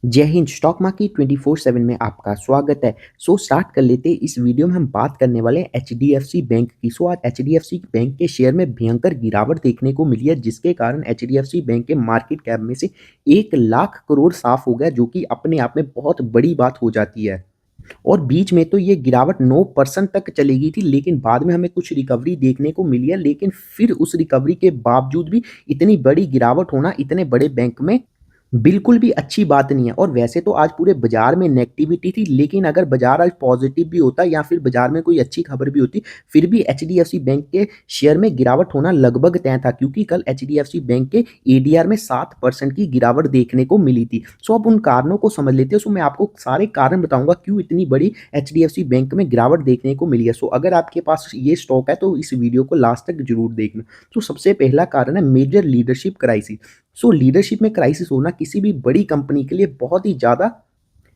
जय Hind. Stock market 24/7 में आपका स्वागत है। स्टार्ट कर लेते हैं। इस वीडियो में हम बात करने वाले हैं एचडीएफसी बैंक की। आज एचडीएफसी बैंक के शेयर में भयंकर गिरावट देखने को मिली है, जिसके कारण एचडीएफसी बैंक के मार्केट कैप में से 1 लाख करोड़ साफ हो गया, जो कि अपने आप में बहुत बड़ी बात हो जाती है। और बीच में तो ये गिरावट 9% तक चली गई थी, लेकिन बाद में हमें कुछ रिकवरी देखने को मिली है। लेकिन फिर उस रिकवरी के बावजूद भी इतनी बड़ी गिरावट होना इतने बड़े बैंक में बिल्कुल भी अच्छी बात नहीं है। और वैसे तो आज पूरे बाजार में नेगेटिविटी थी, लेकिन अगर बाजार आज पॉजिटिव भी होता या फिर बाजार में कोई अच्छी खबर भी होती, फिर भी एचडीएफसी बैंक के शेयर में गिरावट होना लगभग तय था, क्योंकि कल एचडीएफसी बैंक के एडीआर में 7% की गिरावट देखने को मिली थी। अब उन कारणों को समझ लेते हैं। मैं आपको सारे कारण बताऊंगा क्यों इतनी बड़ी एचडीएफसी बैंक में गिरावट देखने को मिली है। अगर आपके पास ये स्टॉक है तो इस वीडियो को लास्ट तक जरूर देखना। सबसे पहला कारण है मेजर लीडरशिप क्राइसिस। लीडरशिप में क्राइसिस होना किसी भी बड़ी कंपनी के लिए बहुत ही ज़्यादा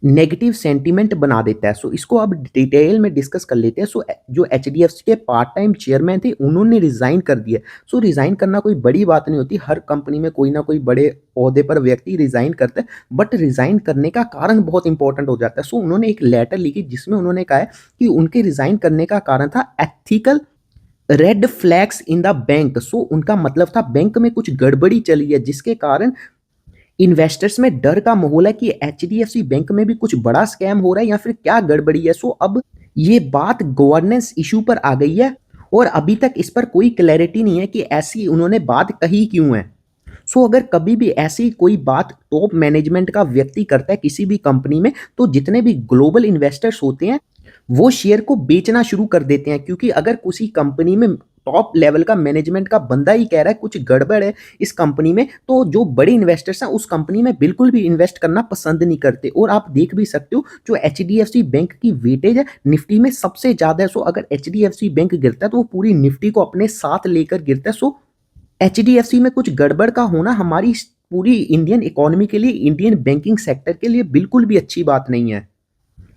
नेगेटिव सेंटीमेंट बना देता है। इसको अब डिटेल में डिस्कस कर लेते हैं। जो एचडीएफसी के पार्ट टाइम चेयरमैन थे, उन्होंने रिजाइन कर दिया। रिजाइन करना कोई बड़ी बात नहीं होती। हर कंपनी में कोई ना कोई बड़े ओहदे पर व्यक्ति रिजाइन करता है, बट रिजाइन करने का कारण बहुत इंपॉर्टेंट हो जाता है। उन्होंने एक लेटर लिखी जिसमें उन्होंने कहा है कि उनके रिजाइन करने का कारण था ethical red flags in the bank. उनका मतलब था बैंक में कुछ गड़बड़ी चली है, जिसके कारण इन्वेस्टर्स में डर का माहौल है कि एचडीएफसी बैंक में भी कुछ बड़ा स्कैम हो रहा है या फिर क्या गड़बड़ी है। अब ये बात गवर्नेंस इशू पर आ गई है और अभी तक इस पर कोई क्लैरिटी नहीं है कि ऐसी उन्होंने बात कही क्यों है। अगर कभी भी ऐसी कोई बात टॉप मैनेजमेंट का व्यक्ति करता है किसी भी कंपनी में, तो जितने भी ग्लोबल इन्वेस्टर्स होते हैं वो शेयर को बेचना शुरू कर देते हैं। क्योंकि अगर किसी कंपनी में टॉप लेवल का मैनेजमेंट का बंदा ही कह रहा है कुछ गड़बड़ है इस कंपनी में, तो जो बड़े इन्वेस्टर्स हैं उस कंपनी में बिल्कुल भी इन्वेस्ट करना पसंद नहीं करते। और आप देख भी सकते हो जो एचडीएफसी बैंक की वेटेज है निफ्टी में सबसे ज्यादा है। अगर एचडीएफसी बैंक गिरता है तो वो पूरी निफ्टी को अपने साथ लेकर गिरता है। एचडीएफसी में कुछ गड़बड़ का होना हमारी पूरी इंडियन इकोनॉमी के लिए, इंडियन बैंकिंग सेक्टर के लिए बिल्कुल भी अच्छी बात नहीं है।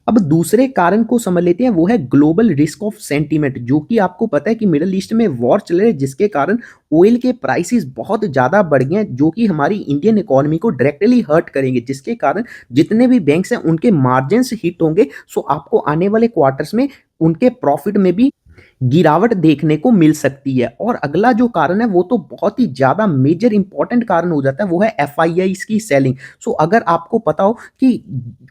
अब दूसरे कारण को समझ लेते हैं, वो है ग्लोबल रिस्क ऑफ सेंटीमेंट। जो कि आपको पता है कि मिडिल ईस्ट में वॉर चल रहे हैं, जिसके कारण ऑयल के प्राइसेस बहुत ज़्यादा बढ़ गए हैं, जो कि हमारी इंडियन इकोनॉमी को डायरेक्टली हर्ट करेंगे। जिसके कारण जितने भी बैंक्स हैं उनके मार्जिन्स हिट होंगे। आपको आने वाले क्वार्टर्स में उनके प्रॉफिट में भी गिरावट देखने को मिल सकती है। और अगला जो कारण है वो तो बहुत ही ज्यादा मेजर इंपॉर्टेंट कारण हो जाता है, वो है एफआईआई की सेलिंग। अगर आपको पता हो कि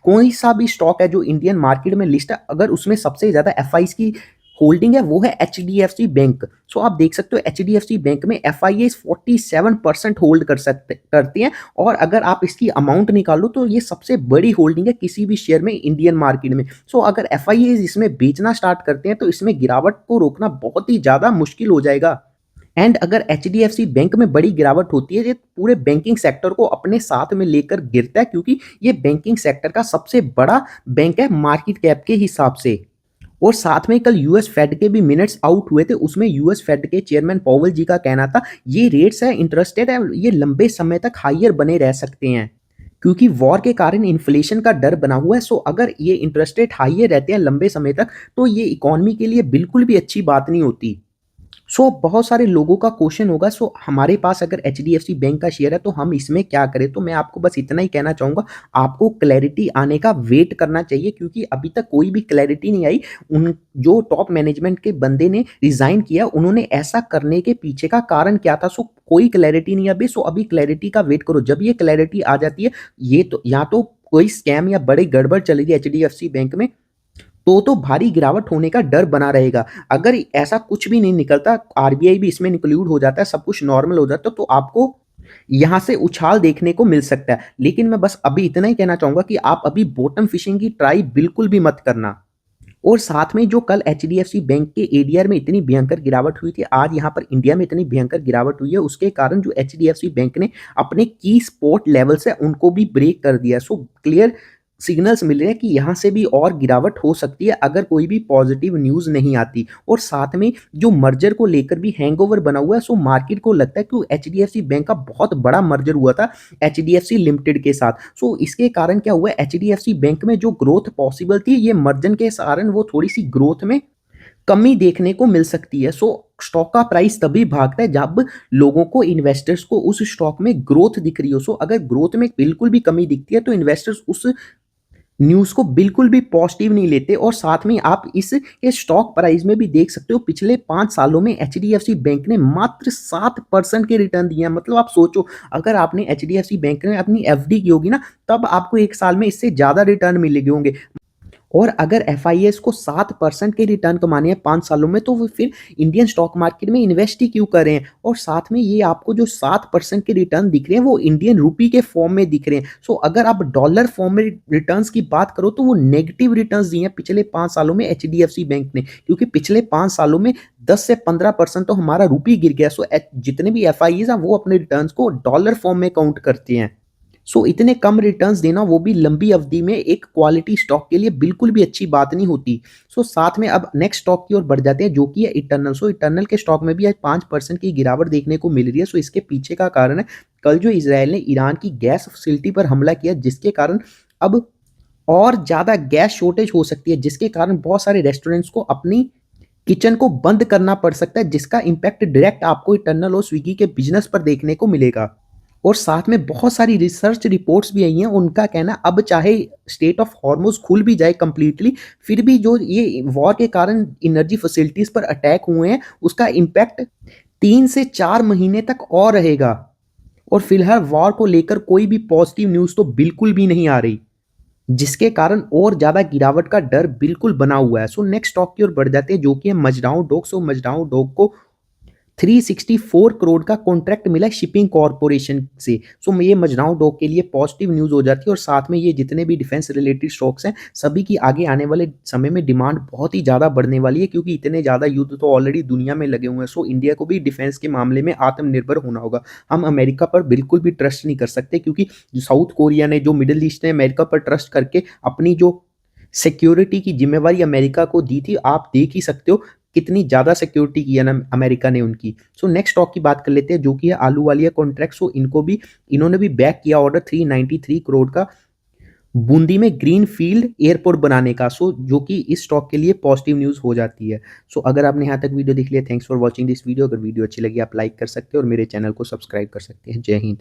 कोई सा भी स्टॉक है जो इंडियन मार्केट में लिस्ट है, अगर उसमें सबसे ज्यादा एफआईआई की होल्डिंग है वो है एचडीएफसी बैंक। आप देख सकते हो एचडीएफसी बैंक में एफआईआई 47% होल्ड करते हैं। और अगर आप इसकी अमाउंट निकालो तो ये सबसे बड़ी होल्डिंग है किसी भी शेयर में इंडियन मार्केट में। अगर एफआईआई इसमें बेचना स्टार्ट करते हैं तो इसमें गिरावट को रोकना बहुत ही ज्यादा मुश्किल हो जाएगा। एंड अगर एचडीएफसी बैंक में बड़ी गिरावट होती है, ये पूरे बैंकिंग सेक्टर को अपने साथ में लेकर गिरता है, क्योंकि ये बैंकिंग सेक्टर का सबसे बड़ा बैंक है मार्केट कैप के हिसाब से। और साथ में कल यूएस फेड के भी मिनट्स आउट हुए थे, उसमें यूएस फेड के चेयरमैन पॉवेल जी का कहना था ये रेट्स है इंटरेस्ट रेट है ये लंबे समय तक हाइयर बने रह सकते हैं, क्योंकि वॉर के कारण इन्फ्लेशन का डर बना हुआ है। अगर ये इंटरेस्ट रेट हाइयर रहते हैं लंबे समय तक, तो ये इकोनॉमी के लिए बिल्कुल भी अच्छी बात नहीं होती। बहुत सारे लोगों का क्वेश्चन होगा, हमारे पास अगर एचडीएफसी बैंक का शेयर है तो हम इसमें क्या करें। तो मैं आपको बस इतना ही कहना चाहूंगा, आपको क्लैरिटी आने का वेट करना चाहिए, क्योंकि अभी तक कोई भी क्लैरिटी नहीं आई। उन जो टॉप मैनेजमेंट के बंदे ने रिजाइन किया, उन्होंने ऐसा करने के पीछे का कारण क्या था, कोई क्लैरिटी नहीं है अभी। अभी क्लैरिटी का वेट करो। जब ये क्लैरिटी आ जाती है, ये तो या तो कोई स्कैम या बड़ी गड़बड़ चलेगी एचडीएफसी बैंक में, तो भारी गिरावट होने का डर बना रहेगा। अगर ऐसा कुछ भी नहीं निकलता, आरबीआई भी इसमें इंक्लूड हो जाता है, सब कुछ नॉर्मल हो जाता है, तो आपको यहां से उछाल देखने को मिल सकता है। लेकिन मैं बस अभी इतना ही कहना चाहूंगा कि आप अभी बॉटम फिशिंग की ट्राई बिल्कुल भी मत करना। और साथ में जो कल एचडीएफसी बैंक के एडीआर में इतनी भयंकर गिरावट हुई थी, आज यहाँ पर इंडिया में इतनी भयंकर गिरावट हुई है, उसके कारण जो एचडीएफसी बैंक ने अपने की स्पोर्ट लेवल से उनको भी ब्रेक कर दिया। क्लियर सिग्नल्स मिल रहे हैं कि यहाँ से भी और गिरावट हो सकती है अगर कोई भी पॉजिटिव न्यूज़ नहीं आती। और साथ में जो मर्जर को लेकर भी हैंगओवर बना हुआ है, मार्केट को लगता है कि एचडीएफसी बैंक का बहुत बड़ा मर्जर हुआ था एचडीएफसी लिमिटेड के साथ। इसके कारण क्या हुआ, एचडीएफसी बैंक में जो ग्रोथ पॉसिबल थी, ये मर्जन के कारण वो थोड़ी सी ग्रोथ में कमी देखने को मिल सकती है। स्टॉक का प्राइस तभी भागता है जब लोगों को, इन्वेस्टर्स को उस स्टॉक में ग्रोथ दिख रही हो। सो अगर ग्रोथ में बिल्कुल भी कमी दिखती है तो इन्वेस्टर्स उस न्यूज़ को बिल्कुल भी पॉजिटिव नहीं लेते। और साथ में आप इस ये स्टॉक प्राइस में भी देख सकते हो, पिछले 5 सालों में एचडीएफसी बैंक ने मात्र 7% के रिटर्न दिए हैं। मतलब आप सोचो, अगर आपने एचडीएफसी बैंक में अपनी एफडी की होगी ना, तब आपको 1 साल में इससे ज़्यादा रिटर्न मिलेंगे होंगे। और अगर एफआईएस को 7% के रिटर्न कमाने हैं 5 सालों में, तो वो फिर इंडियन स्टॉक मार्केट में इन्वेस्ट ही क्यों कर रहे हैं। और साथ में ये आपको जो 7% के रिटर्न दिख रहे हैं वो इंडियन रूपी के फॉर्म में दिख रहे हैं। सो अगर आप डॉलर फॉर्म में रिटर्न्स की बात करो तो वो नेगेटिव रिटर्न्स दिए हैं पिछले 5 सालों में एचडीएफसी बैंक ने, क्योंकि पिछले 5 सालों में 10 से 15% तो हमारा रूपी गिर गया। सो जितने भी एफआईएस हैं वो अपने रिटर्न्स को डॉलर फॉर्म में काउंट करते हैं। सो इतने कम रिटर्न्स देना, वो भी लंबी अवधि में, एक क्वालिटी स्टॉक के लिए बिल्कुल भी अच्छी बात नहीं होती। सो साथ में अब नेक्स्ट स्टॉक की ओर बढ़ जाते हैं जो कि है इटर्नल। सो इटर्नल के स्टॉक में भी आज 5% की गिरावट देखने को मिल रही है। सो इसके पीछे का कारण है कल जो इजराइल ने ईरान की गैस फैसिलिटी पर हमला किया, जिसके कारण अब और ज़्यादा गैस शॉर्टेज हो सकती है, जिसके कारण बहुत सारे रेस्टोरेंट्स को अपनी किचन को बंद करना पड़ सकता है, जिसका इम्पैक्ट डायरेक्ट आपको इटर्नल और स्विगी के बिजनेस पर देखने को मिलेगा। और साथ में बहुत सारी रिसर्च रिपोर्ट्स भी आई हैं, उनका कहना अब चाहे स्टेट ऑफ हॉर्मुज खुल भी जाए कंप्लीटली, फिर भी जो ये वॉर के कारण एनर्जी फैसिलिटीज पर अटैक हुए हैं उसका इम्पैक्ट 3 से 4 महीने तक और रहेगा। और फिलहाल वॉर को लेकर कोई भी पॉजिटिव न्यूज़ तो बिल्कुल भी नहीं आ रही, जिसके कारण और ज़्यादा गिरावट का डर बिल्कुल बना हुआ है। सो नेक्स्ट स्टॉक की ओर बढ़ जाते हैं जो कि है मजडाऊ डॉक। सो मजडाऊ डॉक को 364 करोड़ का कॉन्ट्रैक्ट मिला है शिपिंग कॉर्पोरेशन से। सो ये मजराओं डॉक के लिए पॉजिटिव न्यूज़ हो जाती है। और साथ में ये जितने भी डिफेंस रिलेटेड स्टॉक्स हैं सभी की आगे आने वाले समय में डिमांड बहुत ही ज़्यादा बढ़ने वाली है, क्योंकि इतने ज़्यादा युद्ध तो ऑलरेडी दुनिया में लगे हुए हैं। सो इंडिया को भी डिफेंस के मामले में आत्मनिर्भर होना होगा। हम अमेरिका पर बिल्कुल भी ट्रस्ट नहीं कर सकते, क्योंकि साउथ कोरिया ने, जो मिडिल ईस्ट ने अमेरिका पर ट्रस्ट करके अपनी जो सिक्योरिटी की जिम्मेवारी अमेरिका को दी थी, आप देख ही सकते हो कितनी ज़्यादा सिक्योरिटी की है ना अमेरिका ने उनकी। सो नेक्स्ट स्टॉक की बात कर लेते हैं जो कि है आलू वालिया कॉन्ट्रैक्ट। सो इन्होंने भी बैक किया ऑर्डर 393 करोड़ का बूंदी में ग्रीन फील्ड एयरपोर्ट बनाने का। सो जो कि इस स्टॉक के लिए पॉजिटिव न्यूज़ हो जाती है। सो अगर आपने यहाँ तक वीडियो देख लिया, thanks for watching this video. अगर वीडियो अच्छी लगी आप लाइक कर सकते हैं और मेरे चैनल को सब्सक्राइब कर सकते हैं। जय हिंद।